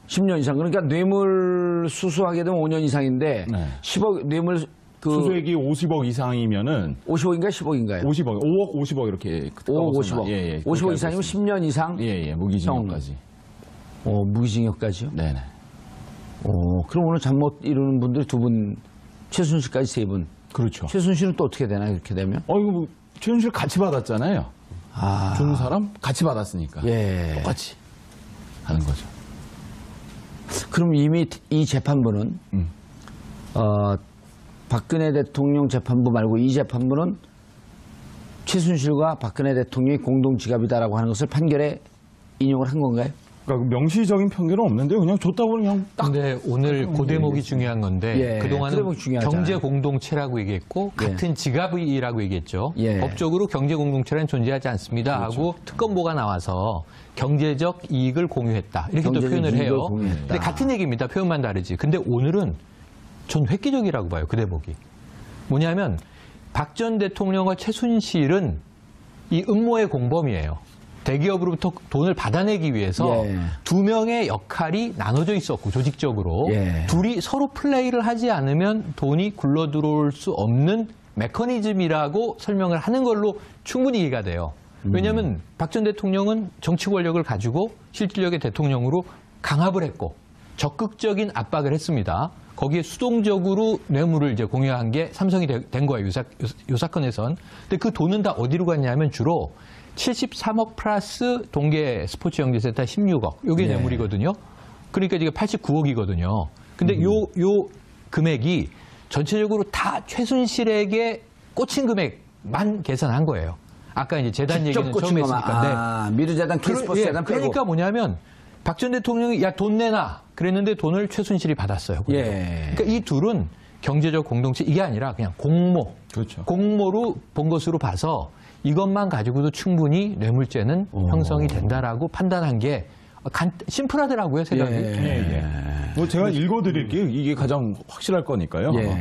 10년 이상. 그러니까 뇌물 수수하게 되면 5년 이상인데 10억 뇌물 수수액이 50억 이상이면은 50억인가요? 10억인가요? 50억, 5억, 50억 이렇게 5억, 50억. 50억 이상이면 10년 이상? 무기징역까지. 무기징역까지요? 네네. 그럼 오늘 잠 못 이루는 분들 두 분, 최순실까지 세 분. 그렇죠. 최순실은 또 어떻게 되나요? 이렇게 되면? 이거 최순실 같이 받았잖아요. 주는 사람 같이 받았으니까. 똑같이 하는 거죠. 그럼 이미 이 재판부는 박근혜 대통령 재판부 말고 이 재판부는 최순실과 박근혜 대통령이 공동 지갑이다라고 하는 것을 판결에 인용을 한 건가요? 그러니까 명시적인 편견은 없는데 그냥 줬다고 그냥 딱. 근데 오늘 그 대목이 중요한 건데 그동안은 경제 공동체라고 얘기했고 같은 지갑이라고 얘기했죠. 법적으로 경제 공동체는 존재하지 않습니다 하고 특검보가 나와서 경제적 이익을 공유했다 이렇게 또 표현을 해요. 근데 같은 얘기입니다. 표현만 다르지. 근데 오늘은 전 획기적이라고 봐요. 그 대목이. 뭐냐면 박 전 대통령과 최순실은 이 음모의 공범이에요. 대기업으로부터 돈을 받아내기 위해서 예. 두 명의 역할이 나눠져 있었고 조직적으로 예. 둘이 서로 플레이를 하지 않으면 돈이 굴러 들어올 수 없는 메커니즘이라고 설명을 하는 걸로 충분히 이해가 돼요. 왜냐하면 박 전 대통령은 정치 권력을 가지고 실질력의 대통령으로 강압을 했고 적극적인 압박을 했습니다. 거기에 수동적으로 뇌물을 이제 공유한 게 삼성이 된 거예요. 요 사건에선. 근데 그 돈은 다 어디로 갔냐면 주로 73억 플러스 동계 스포츠 영재센터 16억. 요게 네. 뇌물이거든요. 그러니까 이게 89억이거든요. 근데 요 금액이 전체적으로 다 최순실에게 꽂힌 금액만 계산한 거예요. 아까 이제 재단 얘기는 처음 했으니까. 미르재단, K스포츠 재단 빼고. 그러니까 뭐냐면 박 전 대통령이 야 돈 내놔 그랬는데 돈을 최순실이 받았어요. 예. 그러니까 이 둘은 경제적 공동체 이게 아니라 그냥 공모, 그렇죠. 공모로 본 것으로 봐서 이것만 가지고도 충분히 뇌물죄는 형성이 된다라고 판단한 게 심플하더라고요 생각이. 뭐 제가 읽어드릴게요. 이게 가장 확실할 거니까요. 예.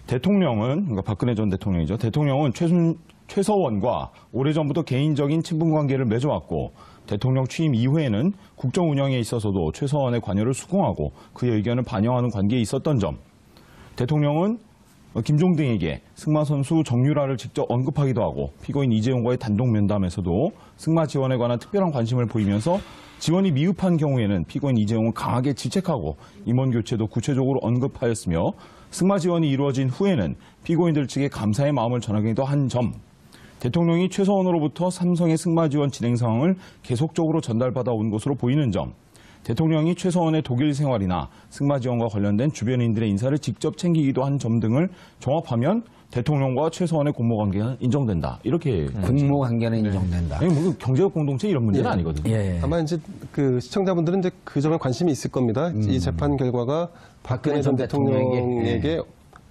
대통령은 그러니까 박근혜 전 대통령이죠. 대통령은 최서원과 오래전부터 개인적인 친분 관계를 맺어왔고 대통령 취임 이후에는 국정 운영에 있어서도 최서원의 관여를 수긍하고 그의 의견을 반영하는 관계에 있었던 점. 대통령은 김종등에게 승마 선수 정유라를 직접 언급하기도 하고 피고인 이재용과의 단독 면담에서도 승마 지원에 관한 특별한 관심을 보이면서 지원이 미흡한 경우에는 피고인 이재용을 강하게 지책하고 임원 교체도 구체적으로 언급하였으며 승마 지원이 이루어진 후에는 피고인들 측에 감사의 마음을 전하기도 한 점. 대통령이 최서원으로부터 삼성의 승마 지원 진행 상황을 계속적으로 전달받아 온 것으로 보이는 점. 대통령이 최서원의 독일 생활이나 승마 지원과 관련된 주변인들의 인사를 직접 챙기기도 한 점 등을 종합하면 대통령과 최서원의 공모 관계가 인정된다. 이렇게 공모 관계는 인정된다. 아니, 뭐 경제적 공동체 이런 문제는 아니거든요. 예. 아마 이제 그 시청자분들은 이제 그 점에 관심이 있을 겁니다. 이 재판 결과가 박근혜 전 대통령에게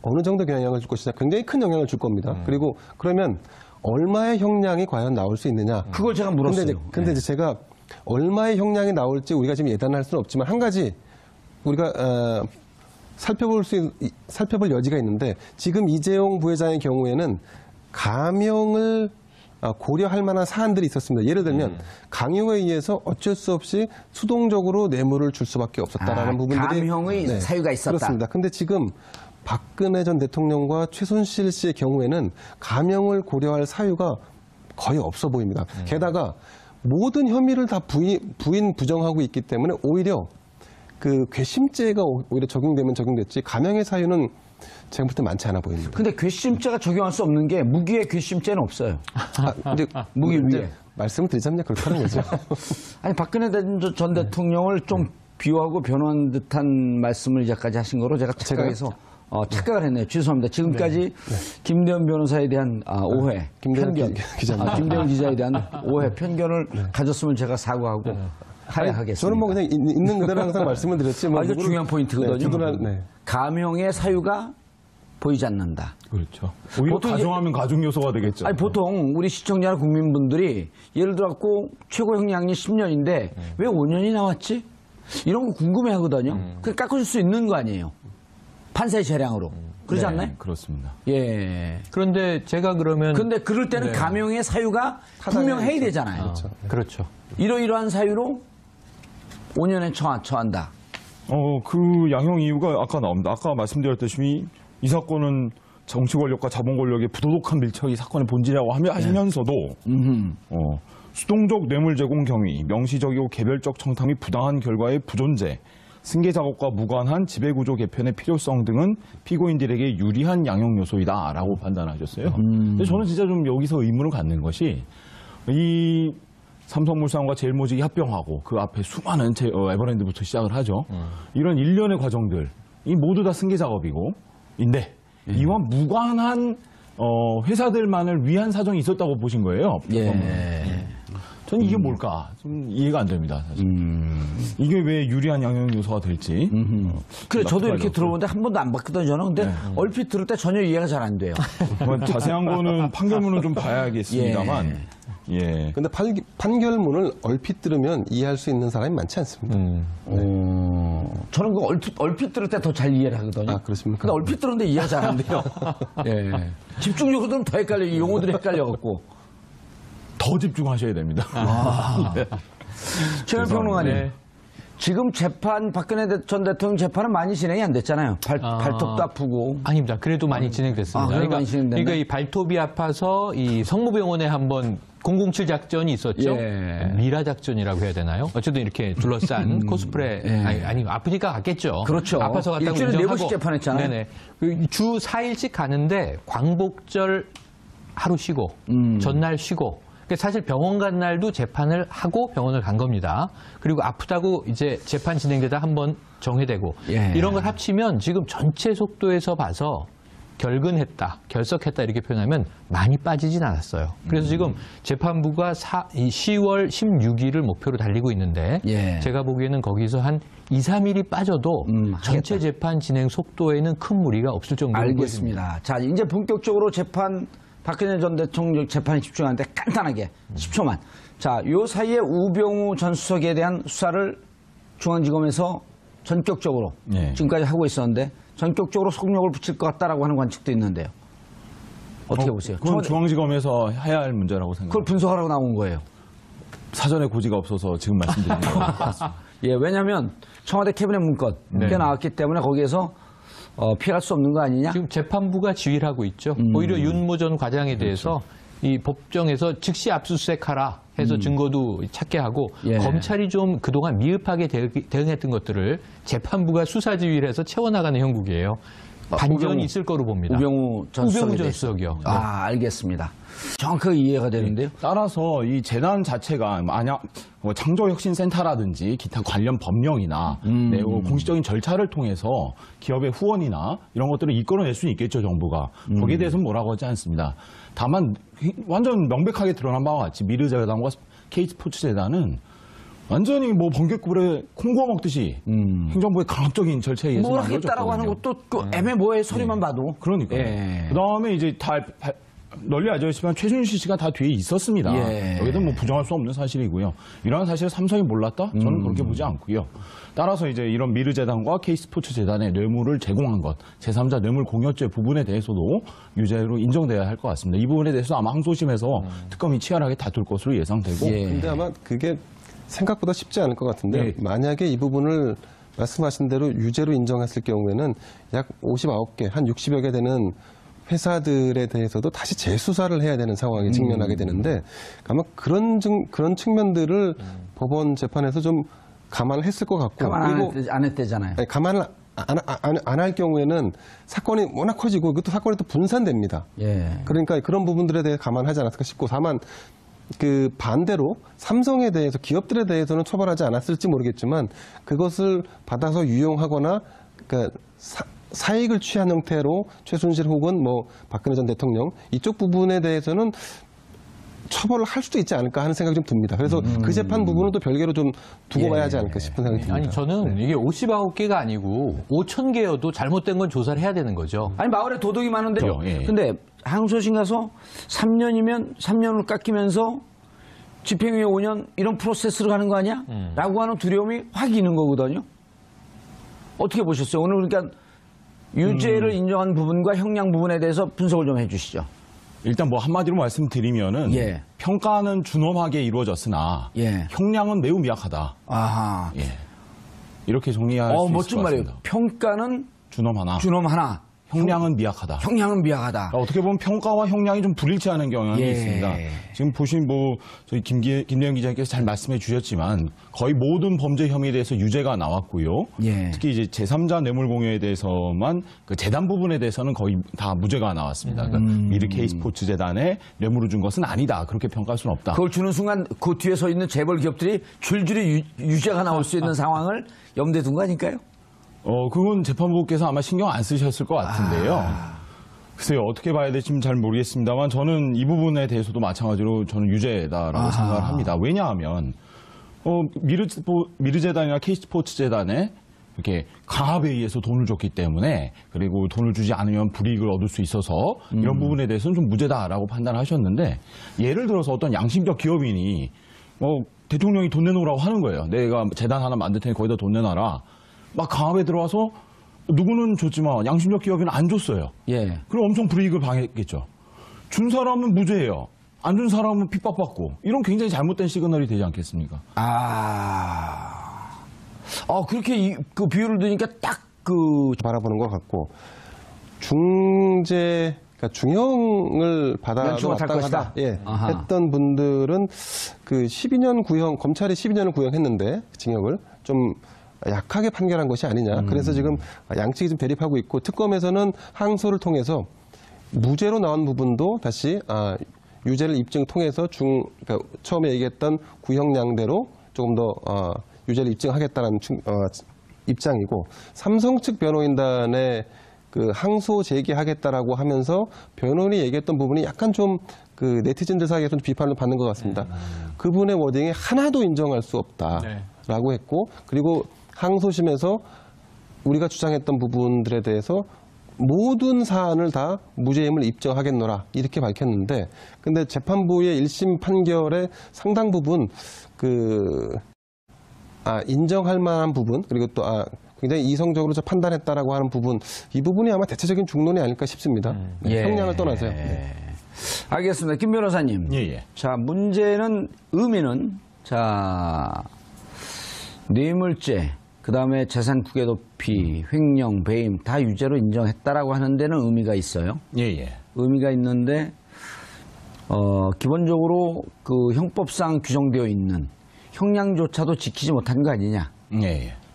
어느 정도 영향을 줄 것이냐, 굉장히 큰 영향을 줄 겁니다. 그리고 그러면 얼마의 형량이 과연 나올 수 있느냐? 그걸 제가 물었어요. 근데 이제 제가 얼마의 형량이 나올지 우리가 지금 예단할 수는 없지만 한 가지 우리가 살펴볼 여지가 있는데 지금 이재용 부회장의 경우에는 감형을 고려할 만한 사안들이 있었습니다. 예를 들면 강요에 의해서 어쩔 수 없이 수동적으로 뇌물을 줄 수밖에 없었다라는 부분들이 감형의 사유가 있었다. 그렇습니다. 근데 지금 박근혜 전 대통령과 최순실 씨의 경우에는 감형을 고려할 사유가 거의 없어 보입니다. 게다가 모든 혐의를 다 부인 부정하고 있기 때문에 오히려 그 괘씸죄가 오히려 적용되면 적용됐지 감형의 사유는 제가 볼 때 많지 않아 보입니다. 근데 괘씸죄가 적용할 수 없는 게 무기의 괘씸죄는 없어요. 근데 무기 위에. 말씀을 드리자면 그렇다는 거죠. 아니 박근혜 전 대통령을 좀 비호하고 변호한 듯한 말씀을 이제까지 하신 거로 제가 착각해서 착각을 했네요. 죄송합니다. 지금까지 김대현 변호사에 대한 오해, 편견, 김대현 기자에 대한 오해, 편견을 가졌으면 제가 사과하고 하야하겠습니다. 저는 뭐 그냥 있는 그대로 항상 말씀을 드렸지. 뭐 이거 중요한 포인트거든요. 감형의 사유가 보이지 않는다. 그렇죠. 오히려 가정하면 가중 요소가 되겠죠. 아니, 보통 우리 시청자나 국민분들이 예를 들어갖고 최고 형량이 10년인데 왜 5년이 나왔지? 이런 거 궁금해 하거든요. 그 깎아줄 수 있는 거 아니에요. 판사의 재량으로. 그러지 않나요? 그렇습니다. 예. 그런데 제가 그러면 근데 그럴 때는 감형의 사유가 분명해야 되잖아요. 그렇죠. 이러이러한 사유로 5년에 처한다. 그 양형 이유가 아까 나옵니다. 아까 말씀드렸듯이 이 사건은 정치 권력과 자본 권력의 부도덕한 밀착이 사건의 본질이라고 하시면서도 수동적 뇌물 제공 경위, 명시적이고 개별적 청탁 및 부당한 결과의 부존재, 승계 작업과 무관한 지배구조 개편의 필요성 등은 피고인들에게 유리한 양형 요소이다라고 판단하셨어요. 근데 저는 진짜 좀 여기서 의문을 갖는 것이 이 삼성물산과 제일모직이 합병하고 그 앞에 수많은 에버랜드부터 시작을 하죠. 이런 일련의 과정들, 이 모두 다 승계 작업이고, 이와 무관한 회사들만을 위한 사정이 있었다고 보신 거예요. 저는 이게 뭘까? 좀 이해가 안 됩니다, 사실. 이게 왜 유리한 양형 요소가 될지. 그래, 저도 이렇게 들어보는데 한 번도 안 봤거든요, 저는. 근데 얼핏 들을 때 전혀 이해가 잘 안 돼요. 자세한 거는 판결문을 좀 봐야겠습니다만. 예. 근데 판결문을 얼핏 들으면 이해할 수 있는 사람이 많지 않습니다. 저는 그 얼핏 들을 때 더 잘 이해를 하거든요. 아, 그렇습니까? 근데 얼핏 들었는데 이해가 잘 안 돼요. 예. 집중적으로 들으면 더 헷갈려요. 이 용어들이 헷갈려갖고. 더 집중하셔야 됩니다. 최현 평론가님, 지금 재판, 박근혜 전 대통령 재판은 많이 진행이 안 됐잖아요. 발톱도 아프고. 아닙니다. 그래도 많이 진행됐습니다. 그래도 많이 진행됐네. 그러니까 이 발톱이 아파서 이 성모병원에 한번 007 작전이 있었죠. 예. 미라 작전이라고 해야 되나요? 어쨌든 이렇게 둘러싼 코스프레 아니 아프니까 갔겠죠. 그렇죠. 아파서 갔다고 일주일에 인정하고 4번씩 재판했잖아요. 네네. 주 4일씩 가는데 광복절 하루 쉬고 전날 쉬고. 그러니까 사실 병원 간 날도 재판을 하고 병원을 간 겁니다. 그리고 아프다고 이제 재판 진행되다 한번 정회되고 이런 걸 합치면 지금 전체 속도에서 봐서 결근했다, 결석했다 이렇게 표현하면 많이 빠지진 않았어요. 그래서 지금 재판부가 10월 16일을 목표로 달리고 있는데 제가 보기에는 거기서 한 2, 3일이 빠져도 전체 재판 진행 속도에는 큰 무리가 없을 정도로 알겠습니다. 보여집니다. 자, 이제 본격적으로 재판 박근혜 전 대통령 재판에 집중하는데 간단하게 10초만. 자, 요 사이에 우병우 전 수석에 대한 수사를 중앙지검에서 전격적으로 지금까지 하고 있었는데 전격적으로 속력을 붙일 것 같다라고 하는 관측도 있는데요. 어떻게 보세요? 그건 중앙지검에서 해야 할 문제라고 생각합니다. 그걸 분석하라고 나온 거예요. 사전에 고지가 없어서 지금 말씀드리는 겁니다. 예, 왜냐하면 청와대 캐비넷 문건 꽤 나왔기 때문에 거기에서 피할 수 없는 거 아니냐? 지금 재판부가 지휘를 하고 있죠. 오히려 윤모 전 과장에 대해서 이 법정에서 즉시 압수수색하라 해서 증거도 찾게 하고 검찰이 좀 그동안 미흡하게 대응했던 것들을 재판부가 수사 지휘를 해서 채워나가는 형국이에요. 반전이 있을 거로 봅니다. 우병우 전 수석이요. 알겠습니다. 정확하게 이해가 되는데요. 따라서 이 재단 자체가 만약 창조혁신센터라든지 기타 관련 법령이나 공식적인 절차를 통해서 기업의 후원이나 이런 것들을 이끌어낼 수는 있겠죠, 정부가. 거기에 대해서는 뭐라고 하지 않습니다. 다만 완전 명백하게 드러난 바와 같이 미르재단과 K스포츠재단은 완전히 뭐 번개불에 콩구워 먹듯이 행정부의 강압적인 절차에 의해서 뭘 하겠다라고 하는 것도 그 애매모호해 소리만 봐도. 그러니까. 그다음에 이제 다 널리 알려졌지만 최순실 씨가 다 뒤에 있었습니다. 여기도 뭐 부정할 수 없는 사실이고요. 이러한 사실을 삼성이 몰랐다? 저는 그렇게 보지 않고요. 따라서 이제 이런 미르재단과 K스포츠재단의 뇌물을 제공한 것, 제3자 뇌물 공여죄 부분에 대해서도 유죄로 인정돼야 할 것 같습니다. 이 부분에 대해서 아마 항소심에서 특검이 치열하게 다툴 것으로 예상되고. 근데 아마 그게 생각보다 쉽지 않을 것 같은데 만약에 이 부분을 말씀하신 대로 유죄로 인정했을 경우에는 약 59개, 한 60여 개 되는 회사들에 대해서도 다시 재수사를 해야 되는 상황에 직면하게 되는데 아마 그런 측면들을 법원 재판에서 좀 감안을 했을 것 같고 가만 안 했대잖아요. 아니, 감안을 안 할 경우에는 사건이 워낙 커지고 그것도 사건이 또 분산됩니다. 그러니까 그런 부분들에 대해 감안하지 않았을까 싶고 다만 그 반대로 삼성에 대해서 기업들에 대해서는 처벌하지 않았을지 모르겠지만 그것을 받아서 유용하거나 그러니까 사익을 취한 형태로 최순실 혹은 뭐 박근혜 전 대통령 이쪽 부분에 대해서는 처벌을 할 수도 있지 않을까 하는 생각이 좀 듭니다. 그래서 그 재판 부분은 또 별개로 좀 두고 봐야 하지 않을까 싶은 생각이 듭니다. 아니 저는 이게 59개가 아니고 5,000개여도 잘못된 건 조사를 해야 되는 거죠. 아니 마을에 도둑이 많은데 근데 항소심 가서 3년이면 3년을 깎이면서 집행유예 5년 이런 프로세스를 가는 거 아니야? 라고 하는 두려움이 확 있는 거거든요. 어떻게 보셨어요? 오늘 그러니까 유죄를 인정한 부분과 형량 부분에 대해서 분석을 좀 해주시죠. 일단 뭐 한마디로 말씀드리면은 평가는 준엄하게 이루어졌으나 형량은 매우 미약하다. 아하. 이렇게 정리할 수 있을 것 같습니다. 멋진 말이에요. 평가는 준엄하나. 형량은 미약하다. 형량은 미약하다. 어떻게 보면 평가와 형량이 좀 불일치하는 경향이 있습니다. 지금 보신 뭐 저희 김대현 기자님께서 잘 말씀해 주셨지만 거의 모든 범죄 혐의에 대해서 유죄가 나왔고요. 특히 이제 제3자 뇌물 공여에 대해서만 그 재단 부분에 대해서는 거의 다 무죄가 나왔습니다. 그러니까 미르 K스포츠 재단에 뇌물을 준 것은 아니다. 그렇게 평가할 수는 없다. 그걸 주는 순간 그 뒤에 서 있는 재벌 기업들이 줄줄이 유죄가 나올 수 있는 상황을 염두에 둔 거 아닐까요? 그건 재판부께서 아마 신경 안 쓰셨을 것 같은데요. 글쎄요, 어떻게 봐야 될지 잘 모르겠습니다만 저는 이 부분에 대해서도 마찬가지로 저는 유죄다라고 생각을 합니다. 왜냐하면 미르재단이나 K스포츠재단에 이렇게 강압에 의해서 돈을 줬기 때문에 그리고 돈을 주지 않으면 불이익을 얻을 수 있어서 이런 부분에 대해서는 좀 무죄다라고 판단하셨는데 예를 들어서 어떤 양심적 기업인이 대통령이 돈 내놓으라고 하는 거예요. 내가 재단 하나 만들 테니 거기다 돈 내놔라. 막 강압에 들어와서 누구는 줬지만 양심적 기업인은 안 줬어요. 그럼 엄청 불이익을 당했겠죠. 준 사람은 무죄예요. 안 준 사람은 핍박받고 이런 굉장히 잘못된 시그널이 되지 않겠습니까? 그렇게 그 비율을 드니까 딱 바라보는 것 같고 중재 그러니까 중형을 받아도 연초가 탈 마땅하다 것이다. 아하. 했던 분들은 그 12년 구형 검찰이 12년을 구형했는데 징역을 좀 약하게 판결한 것이 아니냐. 그래서 지금 양측이 좀 대립하고 있고 특검에서는 항소를 통해서 무죄로 나온 부분도 다시 유죄를 입증 통해서 그러니까 처음에 얘기했던 구형량대로 조금 더 유죄를 입증하겠다는 입장이고 삼성 측 변호인단의 그 항소 제기하겠다라고 하면서 변호인이 얘기했던 부분이 약간 좀 그 네티즌들 사이에서 좀 비판을 받는 것 같습니다. 그분의 워딩이 하나도 인정할 수 없다라고 했고 그리고 항소심에서 우리가 주장했던 부분들에 대해서 모든 사안을 다 무죄임을 입증하겠노라 이렇게 밝혔는데 근데 재판부의 1심 판결의 상당 부분 인정할 만한 부분 그리고 또 굉장히 이성적으로 판단했다라고 하는 부분 이 부분이 아마 대체적인 중론이 아닐까 싶습니다. 형량을 떠나서요. 네. 알겠습니다. 김 변호사님. 자, 문제는 의미는 뇌물죄 그다음에 재산 국외 도피, 횡령, 배임 다 유죄로 인정했다라고 하는 데는 의미가 있어요. 의미가 있는데 기본적으로 그 형법상 규정되어 있는 형량조차도 지키지 못한 거 아니냐.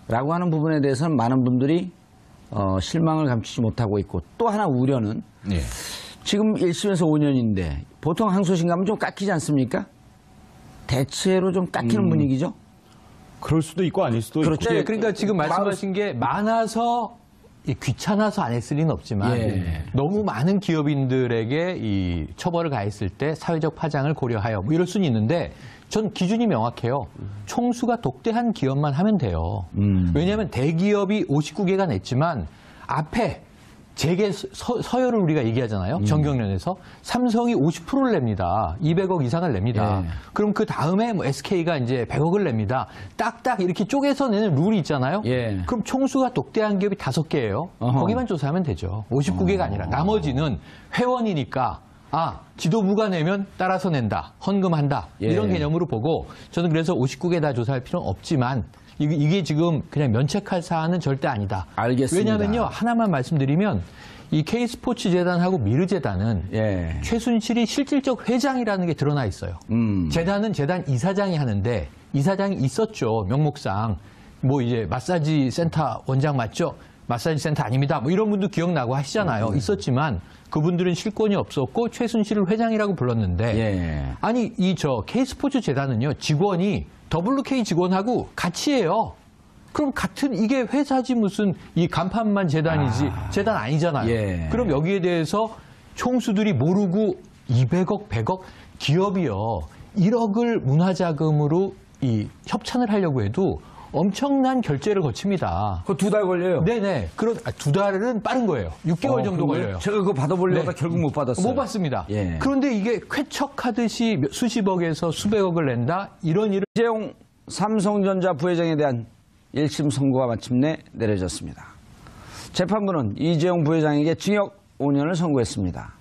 라고 하는 부분에 대해서는 많은 분들이 실망을 감추지 못하고 있고 또 하나 우려는 지금 1심에서 5년인데 보통 항소심 가면 좀 깎이지 않습니까? 대체로 좀 깎이는 분위기죠. 그럴 수도 있고 아닐 수도 그렇죠. 있고. 그러니까 지금 말씀하신 게 많아서 귀찮아서 안 했을 리는 없지만 너무 많은 기업인들에게 이 처벌을 가했을 때 사회적 파장을 고려하여 뭐 이럴 수는 있는데 전 기준이 명확해요. 총수가 독대한 기업만 하면 돼요. 왜냐하면 대기업이 59개가 냈지만 앞에 재계 서열을 우리가 얘기하잖아요. 정경련에서 삼성이 50%를 냅니다. 200억 이상을 냅니다. 그럼 그 다음에 뭐 SK가 이제 100억을 냅니다. 딱딱 이렇게 쪼개서 내는 룰이 있잖아요. 그럼 총수가 독대한 기업이 5개예요. 거기만 조사하면 되죠. 59개가 아니라 나머지는 회원이니까 지도부가 내면 따라서 낸다. 헌금한다. 이런 개념으로 보고 저는 그래서 59개 다 조사할 필요는 없지만 이게 지금 그냥 면책할 사안은 절대 아니다. 알겠습니다. 왜냐하면요. 하나만 말씀드리면 이 K스포츠재단하고 미르재단은 최순실이 실질적 회장이라는 게 드러나 있어요. 재단은 재단 이사장이 하는데 이사장이 있었죠. 명목상. 뭐 이제 마사지 센터 원장 맞죠? 마사지 센터 아닙니다. 뭐 이런 분도 기억나고 하시잖아요. 있었지만 그분들은 실권이 없었고 최순실을 회장이라고 불렀는데 아니 K스포츠 재단은요. 직원이 WK 직원하고 같이 해요. 그럼 같은 이게 회사지 무슨 이 간판만 재단이지 재단 아니잖아요. 그럼 여기에 대해서 총수들이 모르고 200억, 100억 기업이요. 1억을 문화자금으로 이 협찬을 하려고 해도 엄청난 결제를 거칩니다. 그거 2달 걸려요? 네네. 그럼 2달은 빠른 거예요. 6개월 정도 걸려요. 제가 그거 받아보려다 결국 못 받았어요. 못 받습니다. 그런데 이게 쾌척하듯이 수십억에서 수백억을 낸다? 이런 일을. 이재용 삼성전자 부회장에 대한 1심 선고가 마침내 내려졌습니다. 재판부는 이재용 부회장에게 징역 5년을 선고했습니다.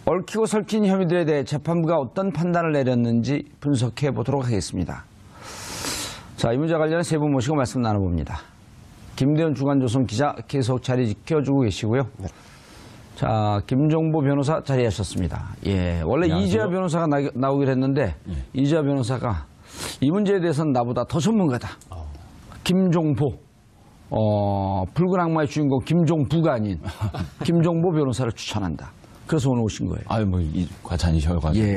얽히고 설킨 혐의들에 대해 재판부가 어떤 판단을 내렸는지 분석해 보도록 하겠습니다. 자, 이 문제 관련해 세 분 모시고 말씀 나눠봅니다. 김대현 주간조선 기자 계속 자리 지켜주고 계시고요. 자, 김종보 변호사 자리하셨습니다. 원래 안녕하세요. 이재화 변호사가 나오기로 했는데 이재화 변호사가 이 문제에 대해서는 나보다 더 전문가다. 김종보, 붉은 악마의 주인공 김종부가 아닌 김종보 변호사를 추천한다. 그래서 오늘 오신 거예요. 과찬이셔가지고.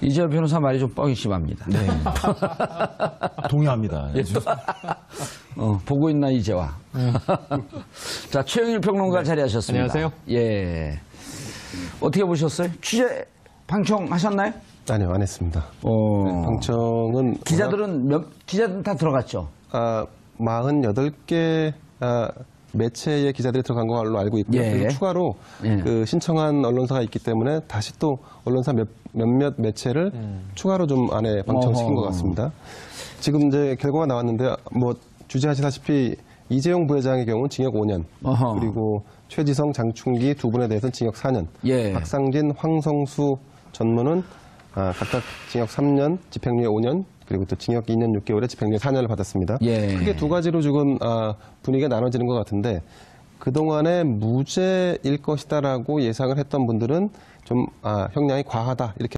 이재화 변호사 말이 좀 뻥이 심합니다. 동의합니다. 보고 있나 이재화. 자, 최영일 평론가 자리하셨습니다. 안녕하세요. 어떻게 보셨어요? 취재 방청하셨나요? 아니요, 안 했습니다. 방청은 기자들은 다 들어갔죠. 48개 매체의 기자들이 들어간 걸로 알고 있고요. 그리고 추가로 그 신청한 언론사가 있기 때문에 다시 또 언론사 몇몇 매체를 추가로 좀 안에 방청시킨 것 같습니다. 지금 이제 결과가 나왔는데 뭐 주제하시다시피 이재용 부회장의 경우는 징역 5년, 그리고 최지성, 장충기 두 분에 대해서는 징역 4년, 박상진, 황성수 전무는 각각 징역 3년, 집행유예 5년, 그리고 또 징역 2년 6개월에 집행유예 4년을 받았습니다. 예. 크게 두 가지로 지금 분위기가 나눠지는 것 같은데 그동안에 무죄일 것이다라고 예상을 했던 분들은 좀 형량이 과하다 이렇게